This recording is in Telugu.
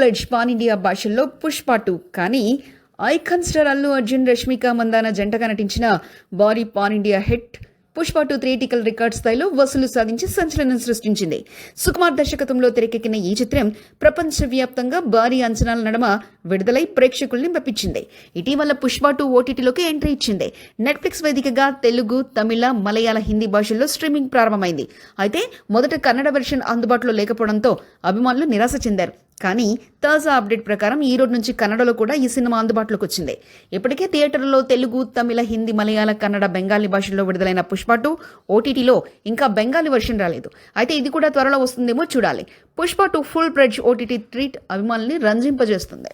ప్లెడ్జ్ పాన్ ఇండియా భాషల్లో పుష్ప 2 కానీ ఐకాన్ స్టార్ అల్లు అర్జున్, రష్మిక మందాన జంటగా నటించిన భారీ pan India hit Pushpa 2 theatrical record స్థాయిలో వసూలు సాధించి సంచలనం సృష్టించింది. సుకుమార్ దర్శకత్వంలో తెరకెక్కిన ఈ చిత్రం ప్రపంచవ్యాప్తంగా భారీ అంచనాల నడుమ విడుదలై ప్రేక్షకుల్ని మెప్పించింది. ఇటీవల పుష్ప 2 ఓటీటీలోకి ఎంట్రీ ఇచ్చింది. నెట్ఫ్లిక్స్ వేదికగా తెలుగు, తమిళ, మలయాళ, హిందీ భాషల్లో స్ట్రీమింగ్ ప్రారంభమైంది. అయితే మొదట కన్నడ వెర్షన్ అందుబాటులో లేకపోవడంతో అభిమానులు నిరాశ చెందారు. కానీ తాజా అప్డేట్ ప్రకారం ఈ రోజు నుంచి కన్నడలో కూడా ఈ సినిమా అందుబాటులోకి వచ్చింది. ఇప్పటికే థియేటర్లలో తెలుగు, తమిళ, హిందీ, మలయాళ, కన్నడ, బెంగాలీ భాషల్లో విడుదలైన పుష్ప 2 ఓటీటీలో ఇంకా బెంగాలీ వెర్షన్ రాలేదు. అయితే ఇది కూడా త్వరలో వస్తుందేమో చూడాలి. Pushpa 2 full pledge OTT treat అభిమానుల్ని రంజింపజేస్తుంది.